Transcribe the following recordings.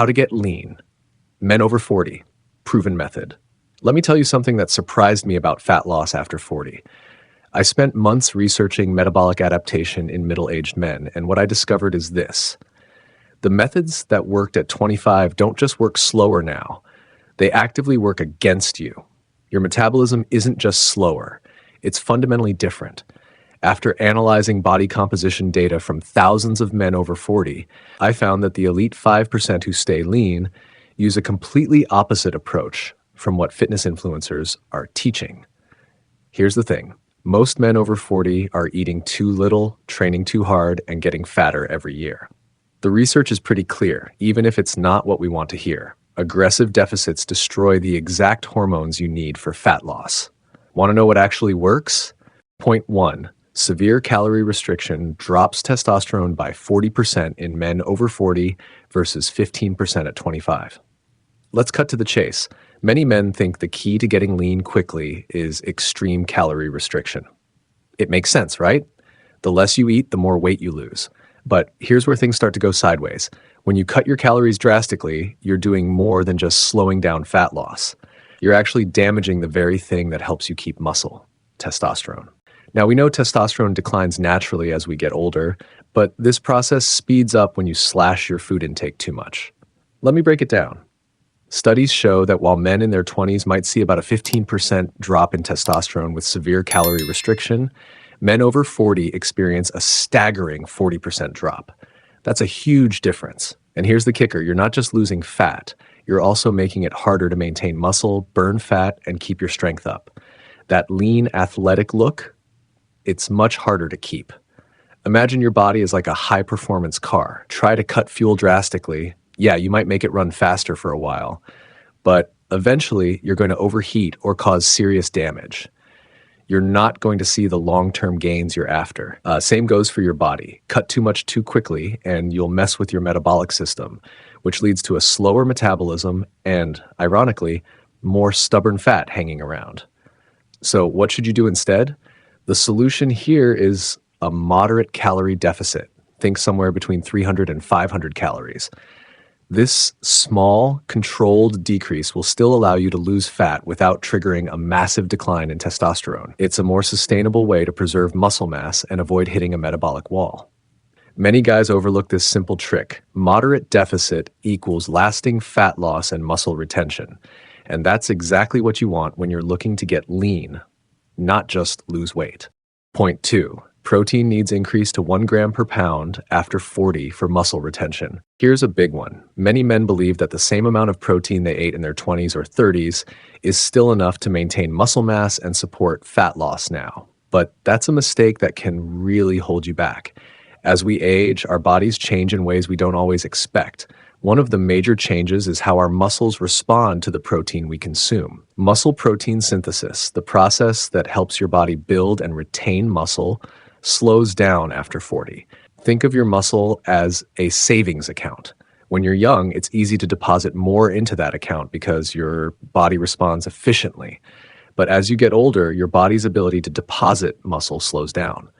How to get lean. Men over 40. Proven method. Let me tell you something that surprised me about fat loss after 40. I spent months researching metabolic adaptation in middle-aged men, and what I discovered is this. The methods that worked at 25 don't just work slower now. They actively work against you. Your metabolism isn't just slower. It's fundamentally different. After analyzing body composition data from thousands of men over 40, I found that the elite 5% who stay lean use a completely opposite approach from what fitness influencers are teaching. Here's the thing. Most men over 40 are eating too little, training too hard, and getting fatter every year. The research is pretty clear, even if it's not what we want to hear. Aggressive deficits destroy the exact hormones you need for fat loss. Want to know what actually works? Point 1. Severe calorie restriction drops testosterone by 40% in men over 40 versus 15% at 25. Let's cut to the chase. Many men think the key to getting lean quickly is extreme calorie restriction. It makes sense, right? The less you eat, the more weight you lose. But here's where things start to go sideways. When you cut your calories drastically, you're doing more than just slowing down fat loss. You're actually damaging the very thing that helps you keep muscle, testosterone. Now, we know testosterone declines naturally as we get older, but this process speeds up when you slash your food intake too much. Let me break it down. Studies show that while men in their 20s might see about a 15% drop in testosterone with severe calorie restriction, men over 40 experience a staggering 40% drop. That's a huge difference. And here's the kicker. You're not just losing fat. You're also making it harder to maintain muscle, burn fat, and keep your strength up. That lean, athletic look, it's much harder to keep. Imagine your body is like a high-performance car. Try to cut fuel drastically. Yeah, you might make it run faster for a while, but eventually you're going to overheat or cause serious damage. You're not going to see the long-term gains you're after. Same goes for your body. Cut too much too quickly and you'll mess with your metabolic system, which leads to a slower metabolism and, ironically, more stubborn fat hanging around. So what should you do instead? The solution here is a moderate calorie deficit. Think somewhere between 300 and 500 calories. This small, controlled decrease will still allow you to lose fat without triggering a massive decline in testosterone. It's a more sustainable way to preserve muscle mass and avoid hitting a metabolic wall. Many guys overlook this simple trick. Moderate deficit equals lasting fat loss and muscle retention. And that's exactly what you want when you're looking to get lean, not just lose weight. Point 2. Protein needs increase to 1 gram per pound after 40 for muscle retention. Here's a big one. Many men believe that the same amount of protein they ate in their 20s or 30s is still enough to maintain muscle mass and support fat loss now. But that's a mistake that can really hold you back. As we age, our bodies change in ways we don't always expect. One of the major changes is how our muscles respond to the protein we consume. Muscle protein synthesis, the process that helps your body build and retain muscle, slows down after 40. Think of your muscle as a savings account. When you're young, it's easy to deposit more into that account because your body responds efficiently. But as you get older, your body's ability to deposit muscle slows down.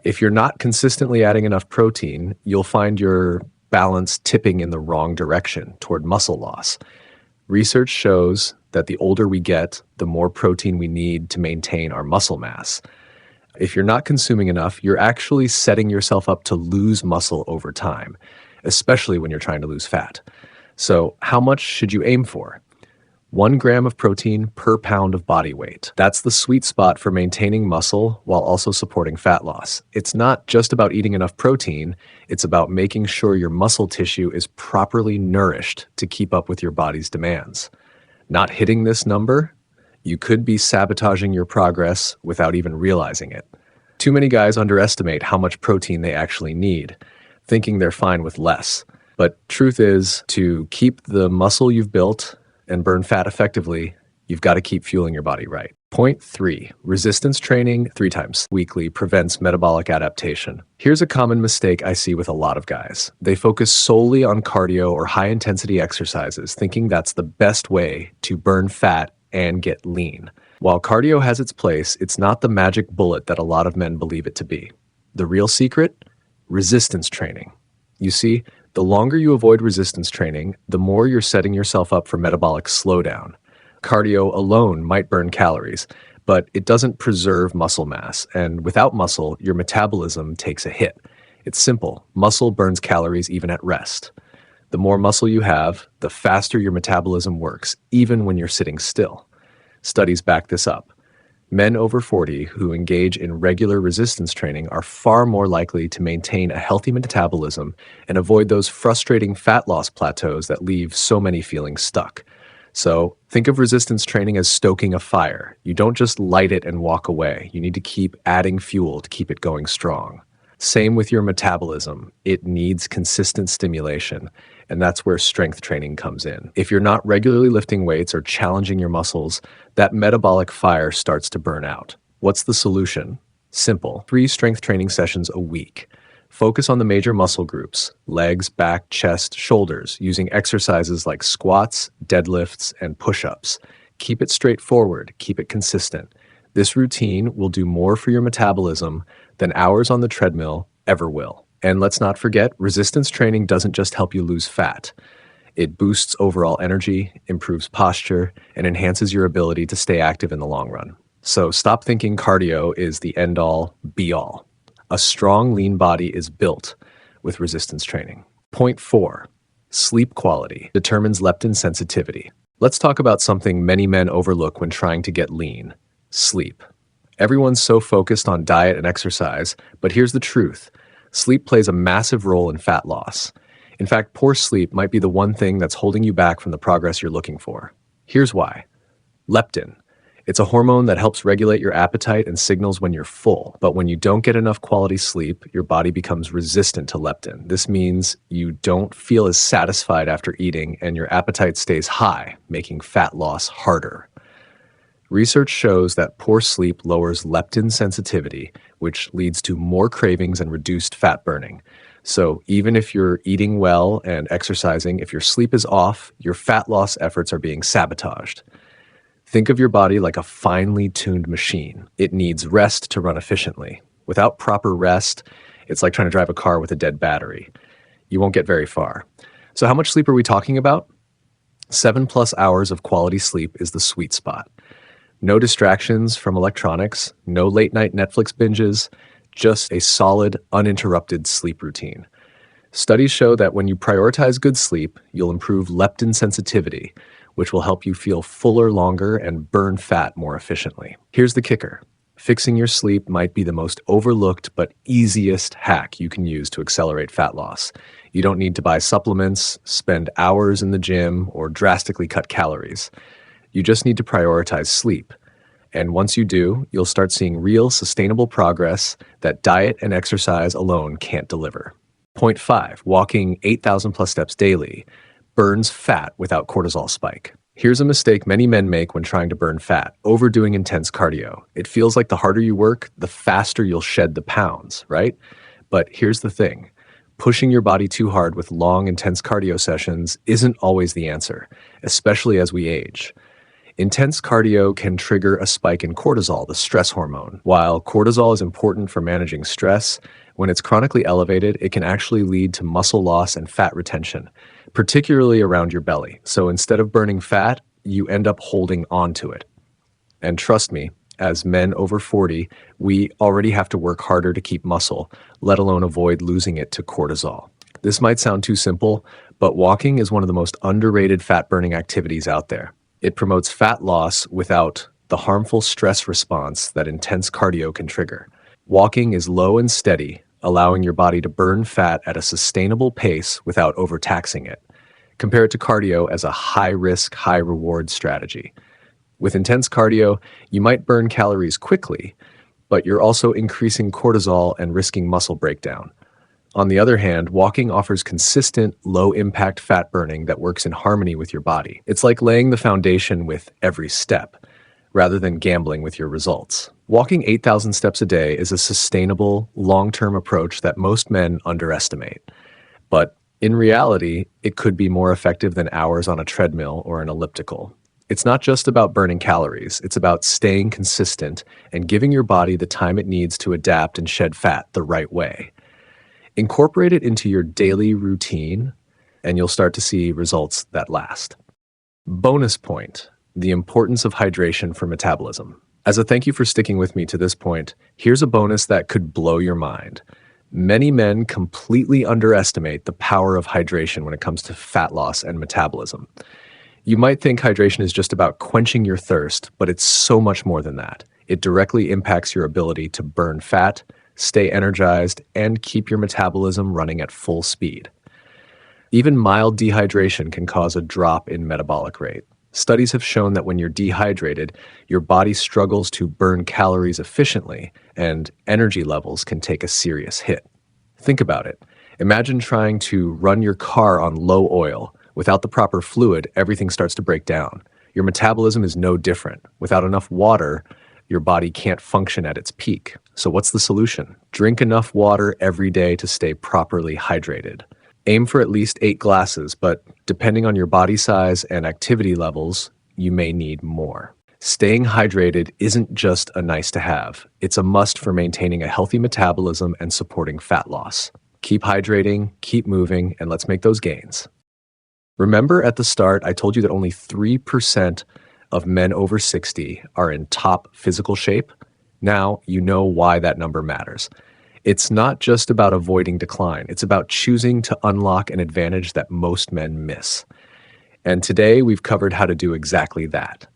If you're not consistently adding enough protein, you'll find your balance tipping in the wrong direction toward muscle loss. Research shows that the older we get, the more protein we need to maintain our muscle mass. If you're not consuming enough, you're actually setting yourself up to lose muscle over time, especially when you're trying to lose fat. So how much should you aim for? 1 gram of protein per pound of body weight. That's the sweet spot for maintaining muscle while also supporting fat loss. It's not just about eating enough protein, it's about making sure your muscle tissue is properly nourished to keep up with your body's demands. Not hitting this number, you could be sabotaging your progress without even realizing it. Too many guys underestimate how much protein they actually need, thinking they're fine with less. But truth is, to keep the muscle you've built and burn fat effectively, you've got to keep fueling your body right. Point 3, resistance training 3 times weekly prevents metabolic adaptation. Here's a common mistake I see with a lot of guys. They focus solely on cardio or high-intensity exercises, thinking that's the best way to burn fat and get lean. While cardio has its place, it's not the magic bullet that a lot of men believe it to be. The real secret? Resistance training. You see, The longer you avoid resistance training, the more you're setting yourself up for metabolic slowdown. Cardio alone might burn calories, but it doesn't preserve muscle mass, and without muscle, your metabolism takes a hit. It's simple. Muscle burns calories even at rest. The more muscle you have, the faster your metabolism works, even when you're sitting still. Studies back this up. Men over 40 who engage in regular resistance training are far more likely to maintain a healthy metabolism and avoid those frustrating fat loss plateaus that leave so many feeling stuck. So think of resistance training as stoking a fire. You don't just light it and walk away. You need to keep adding fuel to keep it going strong. Same with your metabolism. It needs consistent stimulation, and that's where strength training comes in. If you're not regularly lifting weights or challenging your muscles, that metabolic fire starts to burn out. What's the solution? Simple. 3 strength training sessions a week. Focus on the major muscle groups: legs, back, chest, shoulders, using exercises like squats, deadlifts, and push-ups. Keep it straightforward. Keep it consistent. This routine will do more for your metabolism than hours on the treadmill ever will. And let's not forget, resistance training doesn't just help you lose fat. It boosts overall energy, improves posture, and enhances your ability to stay active in the long run. So stop thinking cardio is the end-all, be-all. A strong, lean body is built with resistance training. Point 4, sleep quality determines leptin sensitivity. Let's talk about something many men overlook when trying to get lean: sleep. Everyone's so focused on diet and exercise, but here's the truth. Sleep plays a massive role in fat loss. In fact, poor sleep might be the one thing that's holding you back from the progress you're looking for. Here's why. Leptin. It's a hormone that helps regulate your appetite and signals when you're full. But when you don't get enough quality sleep, your body becomes resistant to leptin. This means you don't feel as satisfied after eating, and your appetite stays high, making fat loss harder. Research shows that poor sleep lowers leptin sensitivity, which leads to more cravings and reduced fat burning. So even if you're eating well and exercising, if your sleep is off, your fat loss efforts are being sabotaged. Think of your body like a finely tuned machine. It needs rest to run efficiently. Without proper rest, it's like trying to drive a car with a dead battery. You won't get very far. So how much sleep are we talking about? 7+ hours of quality sleep is the sweet spot. No distractions from electronics, no late-night Netflix binges, just a solid, uninterrupted sleep routine. Studies show that when you prioritize good sleep, you'll improve leptin sensitivity, which will help you feel fuller longer and burn fat more efficiently. Here's the kicker. Fixing your sleep might be the most overlooked but easiest hack you can use to accelerate fat loss. You don't need to buy supplements, spend hours in the gym, or drastically cut calories. You just need to prioritize sleep. And once you do, you'll start seeing real, sustainable progress that diet and exercise alone can't deliver. Point 5, walking 8,000 plus steps daily burns fat without cortisol spike. Here's a mistake many men make when trying to burn fat: overdoing intense cardio. It feels like the harder you work, the faster you'll shed the pounds, right? But here's the thing. Pushing your body too hard with long, intense cardio sessions isn't always the answer, especially as we age. Intense cardio can trigger a spike in cortisol, the stress hormone. While cortisol is important for managing stress, when it's chronically elevated, it can actually lead to muscle loss and fat retention, particularly around your belly. So instead of burning fat, you end up holding on to it. And trust me, as men over 40, we already have to work harder to keep muscle, let alone avoid losing it to cortisol. This might sound too simple, but walking is one of the most underrated fat-burning activities out there. It promotes fat loss without the harmful stress response that intense cardio can trigger. Walking is low and steady, allowing your body to burn fat at a sustainable pace without overtaxing it. Compare it to cardio as a high-risk, high-reward strategy. With intense cardio, you might burn calories quickly, but you're also increasing cortisol and risking muscle breakdown. On the other hand, walking offers consistent, low-impact fat burning that works in harmony with your body. It's like laying the foundation with every step, rather than gambling with your results. Walking 8,000 steps a day is a sustainable, long-term approach that most men underestimate. But in reality, it could be more effective than hours on a treadmill or an elliptical. It's not just about burning calories. It's about staying consistent and giving your body the time it needs to adapt and shed fat the right way. Incorporate it into your daily routine, and you'll start to see results that last. Bonus point, the importance of hydration for metabolism. As a thank you for sticking with me to this point, here's a bonus that could blow your mind. Many men completely underestimate the power of hydration when it comes to fat loss and metabolism. You might think hydration is just about quenching your thirst, but it's so much more than that. It directly impacts your ability to burn fat, stay energized, and keep your metabolism running at full speed. Even mild dehydration can cause a drop in metabolic rate. Studies have shown that when you're dehydrated, your body struggles to burn calories efficiently, and energy levels can take a serious hit. Think about it. Imagine trying to run your car on low oil. Without the proper fluid, everything starts to break down. Your metabolism is no different. Without enough water, your body can't function at its peak. So what's the solution? Drink enough water every day to stay properly hydrated. Aim for at least 8 glasses, but depending on your body size and activity levels, you may need more. Staying hydrated isn't just a nice to have. It's a must for maintaining a healthy metabolism and supporting fat loss. Keep hydrating, keep moving, and let's make those gains. Remember at the start, I told you that only 3% of men over 60 are in top physical shape? Now you know why that number matters. It's not just about avoiding decline. It's about choosing to unlock an advantage that most men miss. And today we've covered how to do exactly that.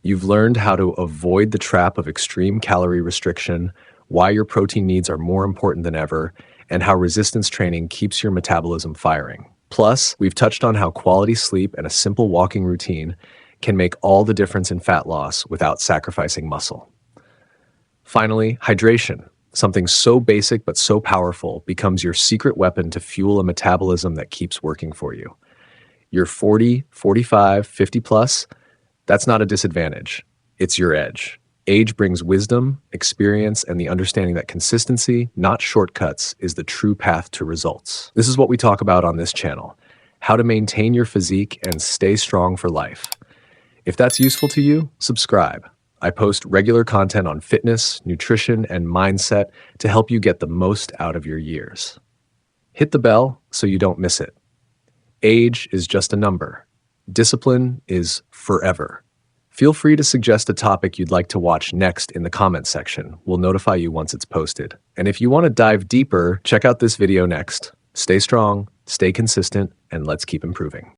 You've learned how to avoid the trap of extreme calorie restriction, why your protein needs are more important than ever, and how resistance training keeps your metabolism firing. Plus, we've touched on how quality sleep and a simple walking routine can make all the difference in fat loss without sacrificing muscle. Finally, hydration. Something so basic but so powerful becomes your secret weapon to fuel a metabolism that keeps working for you. You're 40, 45, 50 plus, that's not a disadvantage. It's your edge. Age brings wisdom, experience, and the understanding that consistency, not shortcuts, is the true path to results. This is what we talk about on this channel: how to maintain your physique and stay strong for life. If that's useful to you, subscribe. I post regular content on fitness, nutrition, and mindset to help you get the most out of your years. Hit the bell so you don't miss it. Age is just a number. Discipline is forever. Feel free to suggest a topic you'd like to watch next in the comments section. We'll notify you once it's posted. And if you want to dive deeper, check out this video next. Stay strong, stay consistent, and let's keep improving.